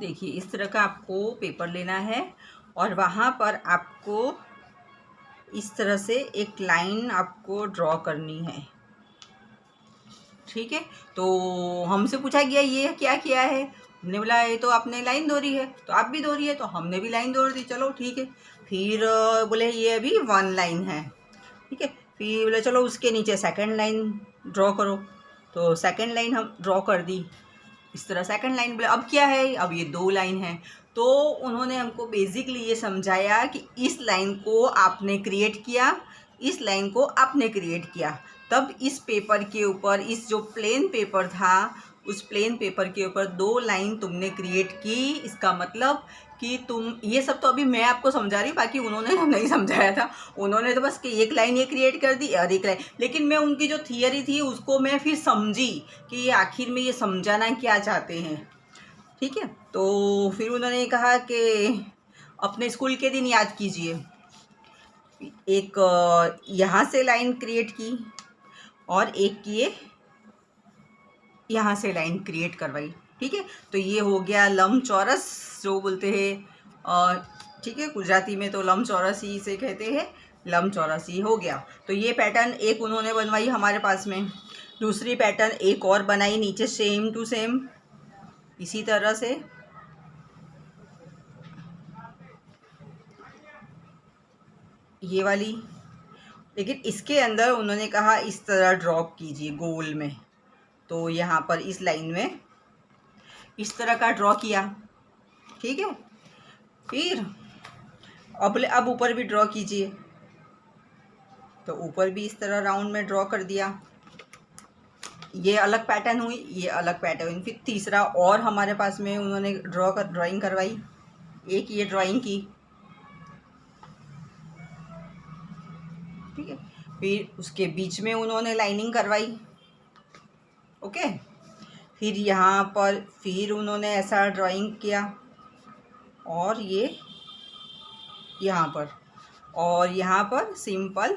देखिए इस तरह का आपको पेपर लेना है और वहाँ पर आपको इस तरह से एक लाइन आपको ड्रॉ करनी है। ठीक है, तो हमसे पूछा गया ये क्या किया है, हमने बोला ये तो आपने लाइन दौड़ी है, तो आप भी दौड़ी है, तो हमने भी लाइन दौड़ दी, चलो ठीक है। फिर बोले ये अभी 1 लाइन है। ठीक है, फिर बोले चलो उसके नीचे सेकंड लाइन ड्रॉ करो, तो सेकंड लाइन हम ड्रॉ कर दी इस तरह। सेकंड लाइन बोले अब क्या है, अब ये 2 लाइन है। तो उन्होंने हमको बेसिकली ये समझाया कि इस लाइन को आपने क्रिएट किया, इस लाइन को आपने क्रिएट किया, तब इस पेपर के ऊपर, इस जो प्लेन पेपर था उस प्लेन पेपर के ऊपर 2 लाइन तुमने क्रिएट की। इसका मतलब कि तुम, ये सब तो अभी मैं आपको समझा रही हूँ, बाकी उन्होंने नहीं समझाया था। उन्होंने तो बस कि एक लाइन ये क्रिएट कर दी और एक लाइन, लेकिन मैं उनकी जो थियरी थी उसको मैं फिर समझी कि ये आखिर में ये समझाना क्या चाहते हैं। ठीक है, तो फिर उन्होंने कहा कि अपने स्कूल के दिन याद कीजिए, एक यहाँ से लाइन क्रिएट की और एक ये यहाँ से लाइन क्रिएट करवाई। ठीक है, तो ये हो गया लंबचौरस जो बोलते हैं। ठीक है, गुजराती में तो लंबचौरस ही से कहते हैं, लंबचौरस ही हो गया। तो ये पैटर्न एक उन्होंने बनवाई हमारे पास में। दूसरी पैटर्न एक और बनाई नीचे सेम टू सेम इसी तरह से। ये वाली, लेकिन इसके अंदर उन्होंने कहा इस तरह ड्रॉप कीजिए गोल में। तो यहाँ पर इस लाइन में इस तरह का ड्रॉ किया। ठीक है, फिर अब ऊपर भी ड्रॉ कीजिए, तो ऊपर भी इस तरह राउंड में ड्रॉ कर दिया। ये अलग पैटर्न हुई, ये अलग पैटर्न हुई। फिर तीसरा और हमारे पास में उन्होंने ड्राइंग करवाई, एक ये ड्राइंग की। ठीक है, फिर उसके बीच में उन्होंने लाइनिंग करवाई। ओके, फिर यहाँ पर फिर उन्होंने ऐसा ड्राइंग किया और ये यहाँ पर और यहाँ पर सिंपल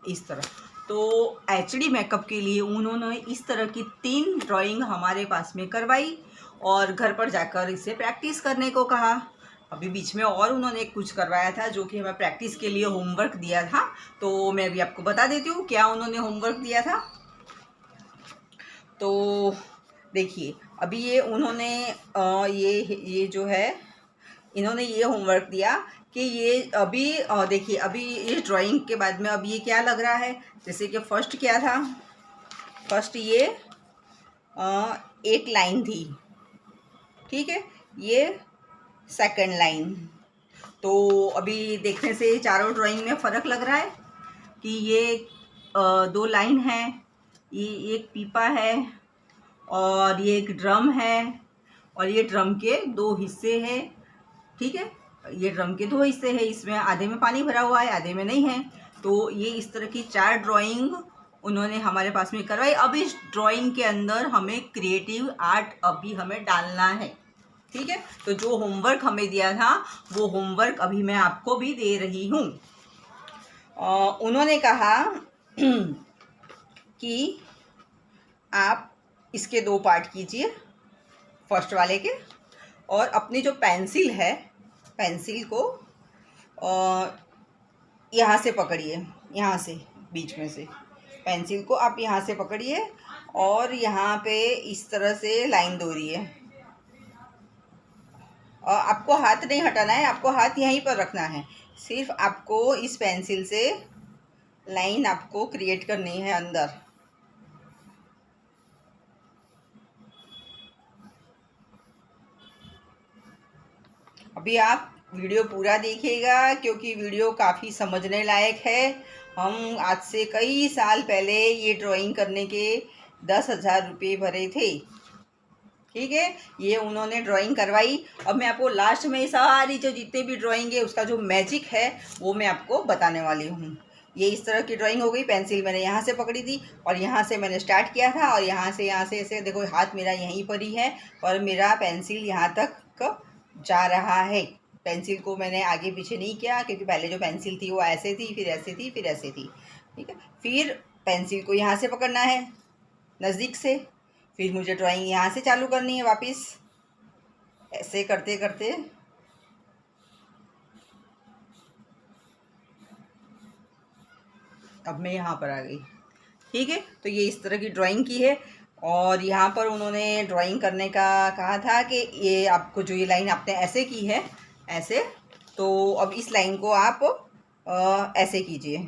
इस तरह। तो एचडी मेकअप के लिए उन्होंने इस तरह की 3 ड्राइंग हमारे पास में करवाई और घर पर जाकर इसे प्रैक्टिस करने को कहा। अभी बीच में और उन्होंने कुछ करवाया था जो कि हमें प्रैक्टिस के लिए होमवर्क दिया था, तो मैं भी आपको बता देती हूँ क्या उन्होंने होमवर्क दिया था। तो देखिए अभी ये उन्होंने ये जो है इन्होंने ये होमवर्क दिया कि ये अभी देखिए अभी इस ड्राइंग के बाद में अब ये क्या लग रहा है, जैसे कि फर्स्ट क्या था, फर्स्ट ये एक लाइन थी। ठीक है, ये सेकंड लाइन। तो अभी देखने से चारों ड्राइंग में फ़र्क लग रहा है कि ये 2 लाइन है, ये एक पीपा है और ये एक ड्रम है और ये ड्रम के 2 हिस्से हैं। ठीक है, ये ड्रम के 2 हिस्से हैं, इसमें आधे में पानी भरा हुआ है आधे में नहीं है। तो ये इस तरह की 4 ड्राइंग उन्होंने हमारे पास में करवाई। अब इस ड्राइंग के अंदर हमें क्रिएटिव आर्ट अभी हमें डालना है। ठीक है, तो जो होमवर्क हमें दिया था वो होमवर्क अभी मैं आपको भी दे रही हूँ। उन्होंने कहा कि आप इसके 2 पार्ट कीजिए फर्स्ट वाले के, और अपनी जो पेंसिल है, पेंसिल को यहाँ से पकड़िए, यहाँ से बीच में से पेंसिल को आप यहाँ से पकड़िए और यहाँ पे इस तरह से लाइन दौड़िए। और आपको हाथ नहीं हटाना है, आपको हाथ यहीं पर रखना है। सिर्फ आपको इस पेंसिल से लाइन आपको क्रिएट करनी है अंदर। अभी आप वीडियो पूरा देखिएगा क्योंकि वीडियो काफ़ी समझने लायक है। हम आज से कई साल पहले ये ड्राइंग करने के 10,000 रुपये भरे थे। ठीक है, ये उन्होंने ड्राइंग करवाई। अब मैं आपको लास्ट में सारी जो जितने भी ड्राइंग है उसका जो मैजिक है वो मैं आपको बताने वाली हूँ। ये इस तरह की ड्राइंग हो गई। पेंसिल मैंने यहाँ से पकड़ी थी और यहाँ से मैंने स्टार्ट किया था और यहाँ से ऐसे देखो हाथ मेरा यहीं पर ही है और मेरा पेंसिल यहाँ तक जा रहा है। पेंसिल को मैंने आगे पीछे नहीं किया क्योंकि पहले जो पेंसिल थी वो ऐसे थी, फिर ऐसे थी, फिर ऐसे थी। ठीक है, फिर पेंसिल को यहाँ से पकड़ना है नज़दीक से, फिर मुझे ड्राइंग यहाँ से चालू करनी है वापस ऐसे करते करते अब मैं यहाँ पर आ गई। ठीक है, तो ये इस तरह की ड्राइंग की है और यहाँ पर उन्होंने ड्राइंग करने का कहा था कि ये आपको जो ये लाइन आपने ऐसे की है ऐसे, तो अब इस लाइन को आप ऐसे कीजिए।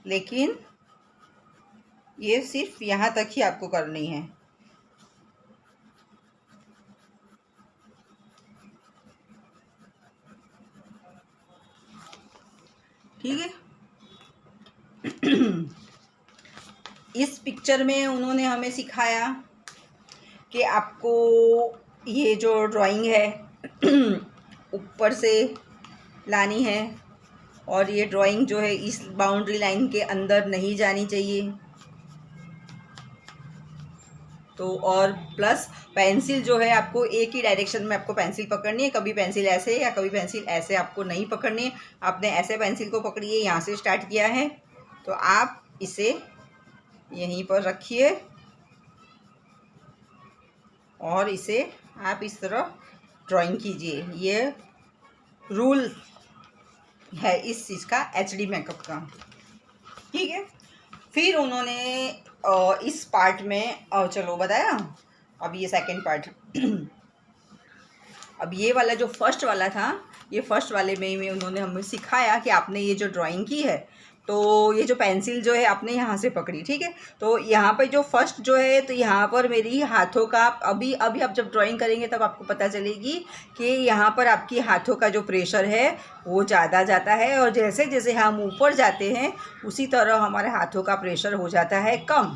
लेकिन ये सिर्फ यहाँ तक ही आपको करनी है। ठीक है। इस पिक्चर में उन्होंने हमें सिखाया कि आपको ये जो ड्राइंग है ऊपर से लानी है और ये ड्राइंग जो है इस बाउंड्री लाइन के अंदर नहीं जानी चाहिए। तो और प्लस पेंसिल जो है आपको एक ही डायरेक्शन में आपको पेंसिल पकड़नी है, कभी पेंसिल ऐसे या कभी पेंसिल ऐसे आपको नहीं पकड़नी है। आपने ऐसे पेंसिल को पकड़िए, यहाँ से स्टार्ट किया है तो आप इसे यहीं पर रखिए और इसे आप इस तरह ड्राइंग कीजिए। ये रूल है इस चीज़ का, एचडी मेकअप का। ठीक है, फिर उन्होंने इस पार्ट में चलो बताया। अब ये सेकंड पार्ट अब ये वाला जो फर्स्ट वाला था, ये फर्स्ट वाले में उन्होंने हमें सिखाया कि आपने ये जो ड्राइंग की है तो ये जो पेंसिल जो है आपने यहाँ से पकड़ी। ठीक है, तो यहाँ पर जो फर्स्ट जो है तो यहाँ पर मेरी हाथों का अभी आप जब ड्राइंग करेंगे तब आपको पता चलेगी कि यहाँ पर आपकी हाथों का जो प्रेशर है वो ज़्यादा जाता है और जैसे जैसे हम ऊपर जाते हैं उसी तरह हमारे हाथों का प्रेशर हो जाता है कम।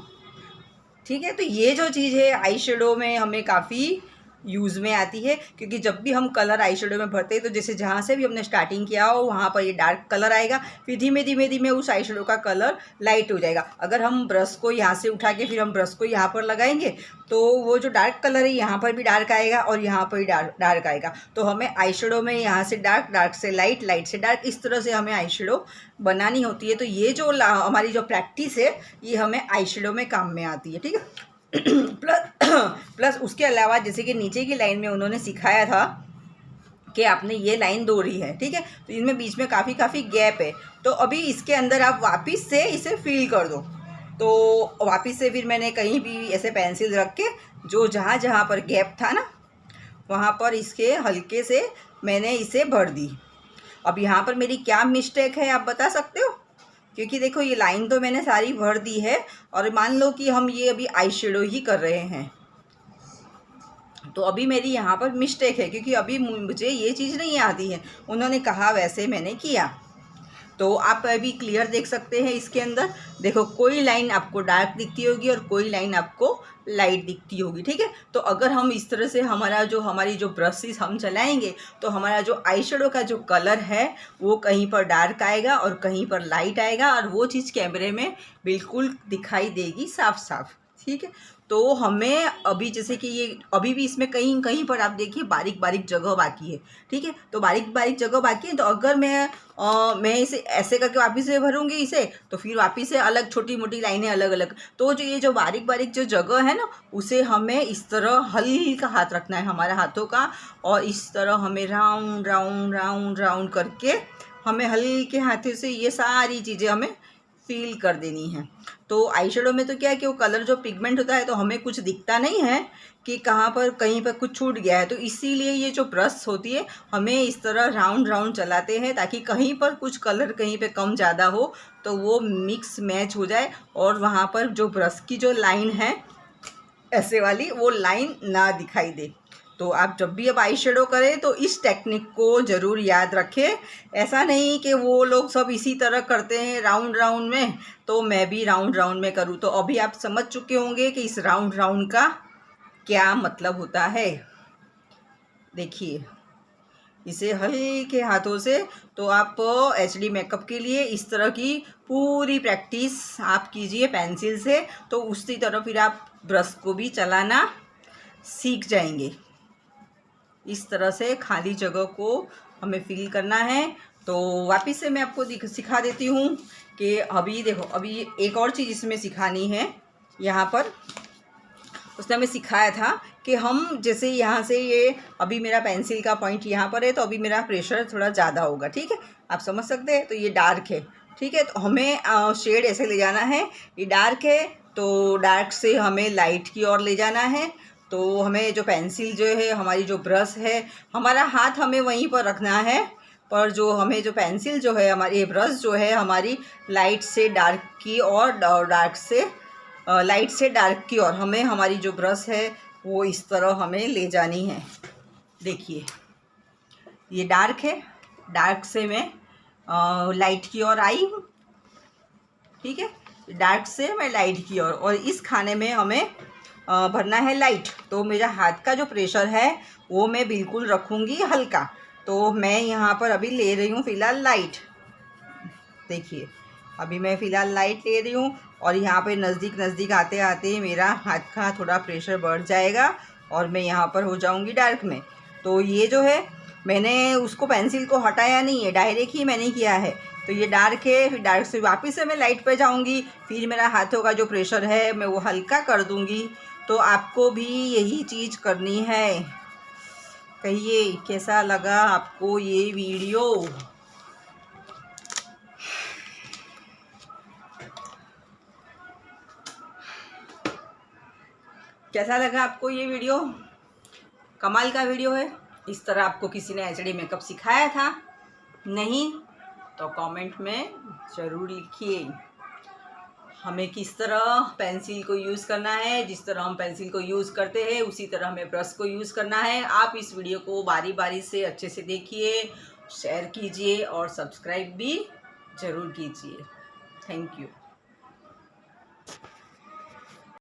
ठीक है, तो ये जो चीज़ है आई शेडो में हमें काफ़ी यूज़ में आती है, क्योंकि जब भी हम कलर आई शेडो में भरते हैं तो जैसे जहाँ से भी हमने स्टार्टिंग किया हो वहाँ पर ये डार्क कलर आएगा, फिर धीमे धीमे धीमे उस आई शेडो का कलर लाइट हो जाएगा। अगर हम ब्रश को यहाँ से उठा के फिर हम ब्रश को यहाँ पर लगाएंगे तो वो जो डार्क कलर है यहाँ पर भी डार्क आएगा और यहाँ पर भी डार्क आएगा। तो हमें आई शेडो में यहाँ से डार्क, डार्क से लाइट, लाइट से डार्क, इस तरह से हमें आई शेडो बनानी होती है। तो ये जो हमारी जो प्रैक्टिस है ये हमें आई शेडो में काम में आती है। ठीक है, प्लस उसके अलावा जैसे कि नीचे की लाइन में उन्होंने सिखाया था कि आपने ये लाइन दोहरी है। ठीक है, तो इनमें बीच में काफ़ी गैप है, तो अभी इसके अंदर आप वापस से इसे फिल कर दो। तो वापस से फिर मैंने कहीं भी ऐसे पेंसिल रख के जो जहाँ जहाँ पर गैप था ना वहाँ पर इसके हल्के से मैंने इसे भर दी। अब यहाँ पर मेरी क्या मिस्टेक है आप बता सकते हो? क्योंकि देखो ये लाइन तो मैंने सारी भर दी है और मान लो कि हम ये अभी आई शेडो ही कर रहे हैं तो अभी मेरी यहाँ पर मिस्टेक है, क्योंकि अभी मुझे ये चीज़ नहीं आती है। उन्होंने कहा वैसे मैंने किया। तो आप अभी क्लियर देख सकते हैं इसके अंदर, देखो कोई लाइन आपको डार्क दिखती होगी और कोई लाइन आपको लाइट दिखती होगी। ठीक है, तो अगर हम इस तरह से हमारी जो ब्रशेस हम चलाएंगे तो हमारा जो आई शेडो का जो कलर है वो कहीं पर डार्क आएगा और कहीं पर लाइट आएगा और वो चीज़ कैमरे में बिल्कुल दिखाई देगी साफ साफ। ठीक है, तो हमें अभी जैसे कि ये अभी भी इसमें कहीं कहीं पर आप देखिए बारीक बारीक जगह बाकी है। ठीक है, तो बारीक बारीक जगह बाकी है, तो अगर मैं इसे ऐसे करके वापस से भरूंगी इसे तो फिर वापस से अलग छोटी मोटी लाइनें अलग अलग, तो जो ये जो बारीक बारीक जो जगह है ना उसे हमें इस तरह हल्का हाथ रखना है हमारे हाथों का और इस तरह हमें राउंड राउंड राउंड राउंड करके हमें हल्के हाथों से ये सारी चीज़ें हमें फील कर देनी है। तो आई शेडो में तो क्या है कि वो कलर जो पिगमेंट होता है तो हमें कुछ दिखता नहीं है कि कहाँ पर कहीं पर कुछ छूट गया है, तो इसीलिए ये जो ब्रश होती है हमें इस तरह राउंड राउंड चलाते हैं ताकि कहीं पर कुछ कलर कहीं पे कम ज़्यादा हो तो वो मिक्स मैच हो जाए और वहाँ पर जो ब्रश की जो लाइन है ऐसे वाली वो लाइन ना दिखाई दे। तो आप जब भी अब आई शेडो करें तो इस टेक्निक को ज़रूर याद रखें। ऐसा नहीं कि वो लोग सब इसी तरह करते हैं राउंड राउंड में तो मैं भी राउंड राउंड में करूँ। तो अभी आप समझ चुके होंगे कि इस राउंड राउंड का क्या मतलब होता है। देखिए इसे हल्के हाथों से, तो आप एचडी मेकअप के लिए इस तरह की पूरी प्रैक्टिस आप कीजिए पेंसिल से, तो उसी तरह फिर आप ब्रश को भी चलाना सीख जाएंगे। इस तरह से खाली जगह को हमें फिल करना है। तो वापस से मैं आपको सिखा देती हूँ कि अभी देखो अभी एक और चीज़ इसमें सिखानी है यहाँ पर उसने हमें सिखाया था कि हम जैसे यहाँ से ये अभी मेरा पेंसिल का पॉइंट यहाँ पर है, तो अभी मेरा प्रेशर थोड़ा ज़्यादा होगा, ठीक है, आप समझ सकते हैं। तो ये डार्क है, ठीक है, तो हमें शेड ऐसे ले जाना है। ये डार्क है तो डार्क से हमें लाइट की ओर ले जाना है। तो हमें जो पेंसिल जो है, हमारी जो ब्रश है, हमारा हाथ हमें वहीं पर रखना है, पर जो हमें जो पेंसिल जो है, हमारी ब्रश जो है हमारी लाइट से डार्क की और डार्क से लाइट से डार्क की ओर हमें हमारी जो ब्रश है वो इस तरह हमें ले जानी है। देखिए ये डार्क है, डार्क से मैं लाइट की ओर आई हूँ, ठीक है, डार्क से मैं लाइट की ओर, और इस खाने में हमें भरना है लाइट। तो मेरा हाथ का जो प्रेशर है वो मैं बिल्कुल रखूँगी हल्का। तो मैं यहाँ पर अभी ले रही हूँ फ़िलहाल लाइट। देखिए अभी मैं फ़िलहाल लाइट ले रही हूँ, और यहाँ पे नज़दीक नज़दीक आते आते मेरा हाथ का थोड़ा प्रेशर बढ़ जाएगा और मैं यहाँ पर हो जाऊँगी डार्क में। तो ये जो है मैंने उसको पेंसिल को हटाया नहीं है, डायरेक्ट ही मैंने किया है। तो ये डार्क है, फिर डार्क से वापस से मैं लाइट पे जाऊँगी, फिर मेरा हाथों का जो प्रेशर है मैं वो हल्का कर दूँगी। तो आपको भी यही चीज़ करनी है। कहिए कैसा लगा आपको ये वीडियो? कैसा लगा आपको ये वीडियो? कमाल का वीडियो है। इस तरह आपको किसी ने एचडी मेकअप सिखाया था? नहीं तो कमेंट में ज़रूर लिखिए। हमें किस तरह पेंसिल को यूज़ करना है, जिस तरह हम पेंसिल को यूज़ करते हैं उसी तरह हमें ब्रश को यूज़ करना है। आप इस वीडियो को बारी बारी से अच्छे से देखिए, शेयर कीजिए और सब्सक्राइब भी ज़रूर कीजिए। Thank you.